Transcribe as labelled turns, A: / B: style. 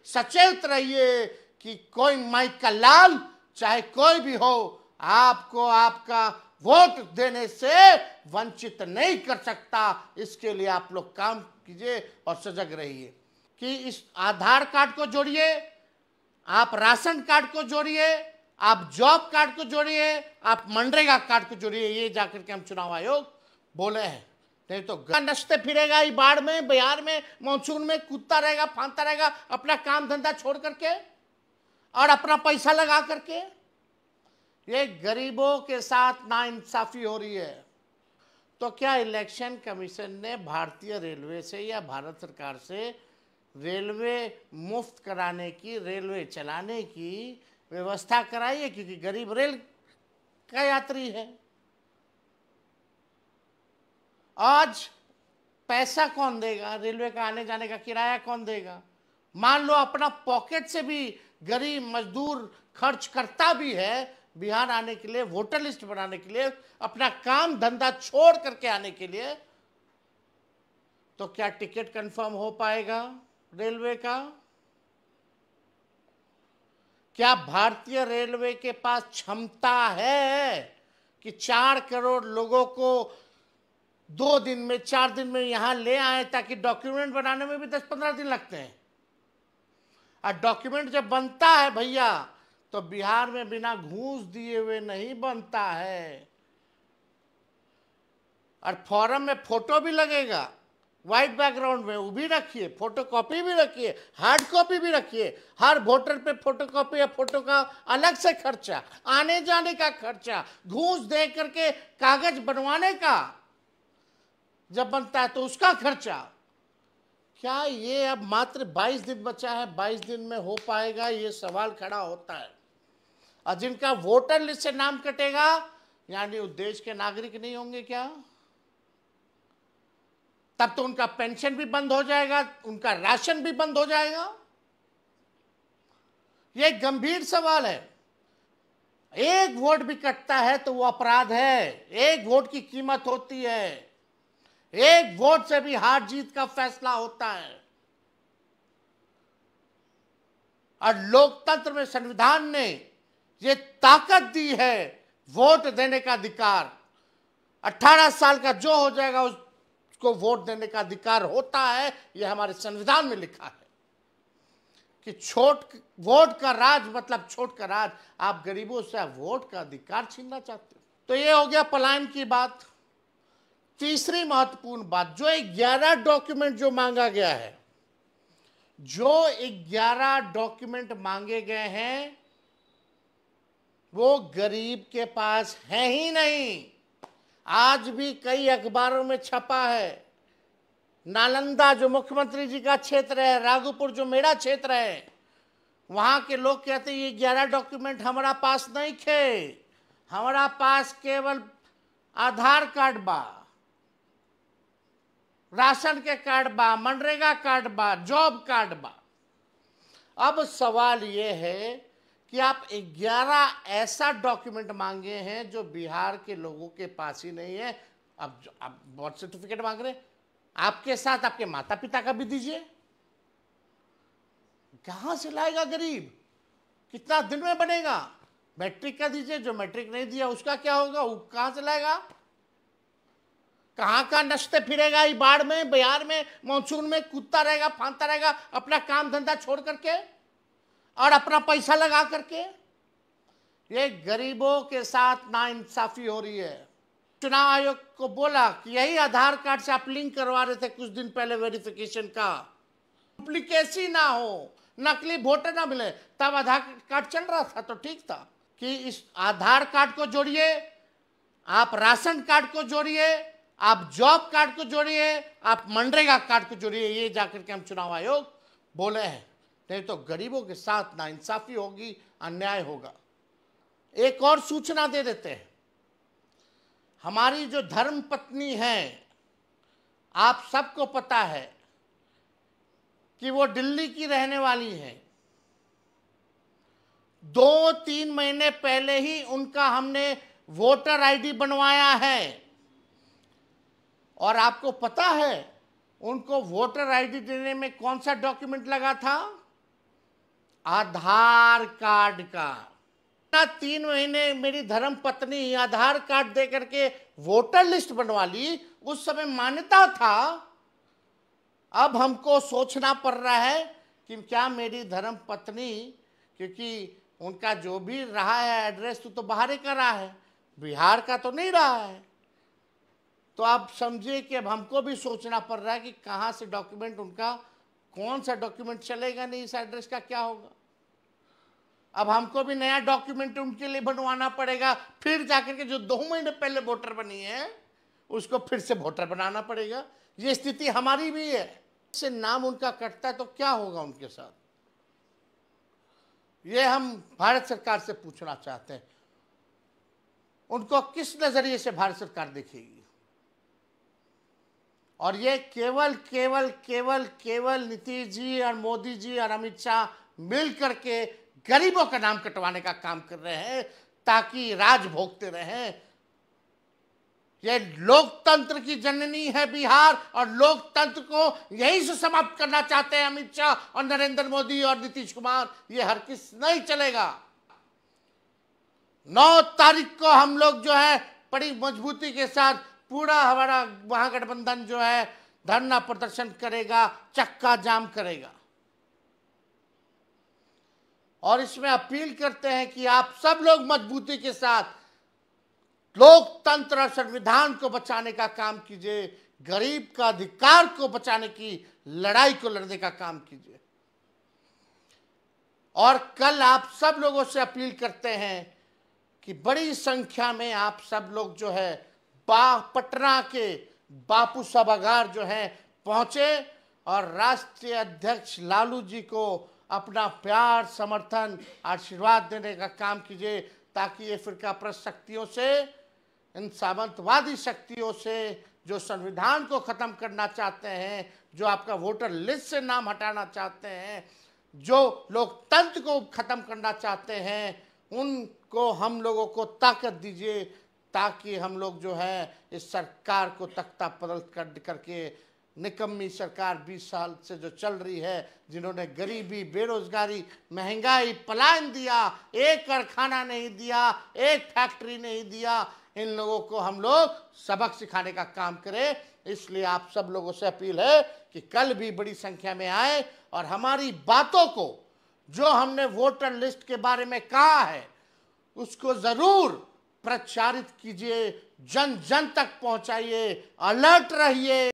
A: सचेत रहिए कि कोई माइक का लाल चाहे कोई भी हो आपको आपका वोट देने से वंचित नहीं कर सकता। इसके लिए आप लोग काम कीजिए और सजग रहिए कि इस आधार कार्ड को जोड़िए, आप राशन कार्ड को जोड़िए, आप जॉब कार्ड को जोड़िए, आप मनरेगा कार्ड को जोड़िए। ये जाकर के हम चुनाव आयोग बोले हैं, नहीं तो नचते फिरेगा ही बाढ़ में, बिहार में, मानसून में कूदता रहेगा, फांदता रहेगा अपना काम धंधा छोड़ करके और अपना पैसा लगा करके। ये गरीबों के साथ नाइंसाफी हो रही है। तो क्या इलेक्शन कमीशन ने भारतीय रेलवे से या भारत सरकार से रेलवे मुफ्त कराने की, रेलवे चलाने की व्यवस्था कराई है? क्योंकि गरीब रेल का यात्री है। आज पैसा कौन देगा? रेलवे का आने जाने का किराया कौन देगा? मान लो अपना पॉकेट से भी गरीब मजदूर खर्च करता भी है बिहार आने के लिए, वोटर लिस्ट बनाने के लिए, अपना काम धंधा छोड़ करके आने के लिए, तो क्या टिकट कंफर्म हो पाएगा रेलवे का? क्या भारतीय रेलवे के पास क्षमता है कि 4 करोड़ लोगों को 2 दिन में, 4 दिन में यहां ले आए? ताकि डॉक्यूमेंट बनाने में भी 10-15 दिन लगते हैं, और डॉक्यूमेंट जब बनता है भैया तो बिहार में बिना घूस दिए हुए नहीं बनता है। और फॉर्म में फोटो भी लगेगा, व्हाइट बैकग्राउंड में, वो भी रखिए, फोटो कॉपी भी रखिए, हार्ड कॉपी भी रखिए। हर वोटर पे फोटो कॉपी या फोटो का अलग से खर्चा, आने जाने का खर्चा, घूस दे करके कागज बनवाने का जब बनता है तो उसका खर्चा। क्या ये अब मात्र 22 दिन बचा है, 22 दिन में हो पाएगा? ये सवाल खड़ा होता है। और जिनका वोटर लिस्ट से नाम कटेगा यानी वो देश के नागरिक नहीं होंगे क्या? तब तो उनका पेंशन भी बंद हो जाएगा, उनका राशन भी बंद हो जाएगा। ये गंभीर सवाल है। एक वोट भी कटता है तो वो अपराध है। एक वोट की कीमत होती है, एक वोट से भी हार जीत का फैसला होता है। और लोकतंत्र में संविधान ने ये ताकत दी है, वोट देने का अधिकार। 18 साल का जो हो जाएगा उसको वोट देने का अधिकार होता है। ये हमारे संविधान में लिखा है कि वोट का राज मतलब छोट का राज। आप गरीबों से वोट का अधिकार छीनना चाहते हो। तो ये हो गया पलायन की बात। तीसरी महत्वपूर्ण बात, जो 11 डॉक्यूमेंट जो मांगा गया है, जो 11 डॉक्यूमेंट मांगे गए हैं वो गरीब के पास है ही नहीं। आज भी कई अखबारों में छपा है। नालंदा जो मुख्यमंत्री जी का क्षेत्र है, राघोपुर जो मेरा क्षेत्र है, वहां के लोग कहते हैं ये 11 डॉक्यूमेंट हमारा पास नहीं थे, हमारा पास केवल आधार कार्ड बा, राशन के कार्ड बा, मनरेगा कार्ड बा, जॉब कार्ड बा। अब सवाल ये है कि आप 11 ऐसा डॉक्यूमेंट मांगे हैं जो बिहार के लोगों के पास ही नहीं है। अब आप बर्थ सर्टिफिकेट मांग रहे हैं, आपके साथ आपके माता पिता का भी दीजिए। कहां से लाएगा गरीब? कितना दिन में बनेगा? मैट्रिक का दीजिए, जो मैट्रिक नहीं दिया उसका क्या होगा? वो कहां से लाएगा? कहां नचते फिरेगा ही बाढ़ में, बिहार में, मानसून में कूदता रहेगा, फांदता रहेगा अपना काम धंधा छोड़ करके और अपना पैसा लगा करके। ये गरीबों के साथ नाइंसाफी हो रही है। चुनाव आयोग को बोला कि यही आधार कार्ड से आप लिंक करवा रहे थे कुछ दिन पहले वेरिफिकेशन का, डुप्लीकेसी ना हो, नकली वोटर ना मिले, तब आधार कार्ड चल रहा था तो ठीक था। कि इस आधार कार्ड को जोड़िए, आप राशन कार्ड को जोड़िए, आप जॉब कार्ड को जोड़िए, आप मनरेगा कार्ड को जोड़िए। ये जाकर के हम चुनाव आयोग बोले हैं, नहीं तो गरीबों के साथ नाइंसाफी होगी, अन्याय होगा। एक और सूचना दे देते हैं। हमारी जो धर्म पत्नी है, आप सबको पता है कि वो दिल्ली की रहने वाली है। 2-3 महीने पहले ही उनका हमने वोटर आईडी बनवाया है। और आपको पता है उनको वोटर आईडी देने में कौन सा डॉक्यूमेंट लगा था? आधार कार्ड का। 3 महीने मेरी धर्म पत्नी आधार कार्ड दे करके वोटर लिस्ट बनवा ली, उस समय मान्यता था। अब हमको सोचना पड़ रहा है कि क्या मेरी धर्म पत्नी, क्योंकि उनका जो भी रहा है एड्रेस तो बाहर ही का रहा है, बिहार का तो नहीं रहा है। तो आप समझिए कि अब हमको भी सोचना पड़ रहा है कि कहाँ से डॉक्यूमेंट उनका, कौन सा डॉक्यूमेंट चलेगा, नहीं इस एड्रेस का क्या होगा। अब हमको भी नया डॉक्यूमेंट उनके लिए बनवाना पड़ेगा, फिर जाकर के जो 2 महीने पहले वोटर बनी है उसको फिर से वोटर बनाना पड़ेगा। ये स्थिति हमारी भी है। इससे नाम उनका कटता है तो क्या होगा उनके साथ, ये हम भारत सरकार से पूछना चाहते हैं। उनको किस नजरिए से भारत सरकार देखेगी। और ये केवल केवल केवल केवल नीतीश जी और मोदी जी और अमित शाह मिल करके गरीबों का नाम कटवाने का काम कर रहे हैं ताकि राज भोगते रहें। ये लोकतंत्र की जननी है बिहार, और लोकतंत्र को यहीं से समाप्त करना चाहते हैं अमित शाह और नरेंद्र मोदी और नीतीश कुमार। ये हर किस नहीं चलेगा। 9 तारीख को हम लोग जो है बड़ी मजबूती के साथ पूरा हमारा महागठबंधन जो है धरना प्रदर्शन करेगा, चक्का जाम करेगा। और इसमें अपील करते हैं कि आप सब लोग मजबूती के साथ लोकतंत्र और संविधान को बचाने का काम कीजिए, गरीब का अधिकार को बचाने की लड़ाई को लड़ने का काम कीजिए। और कल आप सब लोगों से अपील करते हैं कि बड़ी संख्या में आप सब लोग जो है पटना के बापू सभागार जो है पहुंचे और राष्ट्रीय अध्यक्ष लालू जी को अपना प्यार, समर्थन, आशीर्वाद देने का काम कीजिए, ताकि ये फिरकापरस्त शक्तियों से, इन सामंतवादी शक्तियों से जो संविधान को खत्म करना चाहते हैं, जो आपका वोटर लिस्ट से नाम हटाना चाहते हैं, जो लोकतंत्र को खत्म करना चाहते हैं, उनको हम लोगों को ताकत दीजिए, ताकि हम लोग जो है इस सरकार को तख्ता पलट करके निकम्मी सरकार 20 साल से जो चल रही है, जिन्होंने गरीबी, बेरोजगारी, महंगाई, पलायन दिया, एक कारखाना नहीं दिया, एक फैक्ट्री नहीं दिया, इन लोगों को हम लोग सबक सिखाने का काम करें। इसलिए आप सब लोगों से अपील है कि कल भी बड़ी संख्या में आए और हमारी बातों को, जो हमने वोटर लिस्ट के बारे में कहा है, उसको जरूर प्रचारित कीजिए, जन जन तक पहुंचाइए, अलर्ट रहिए।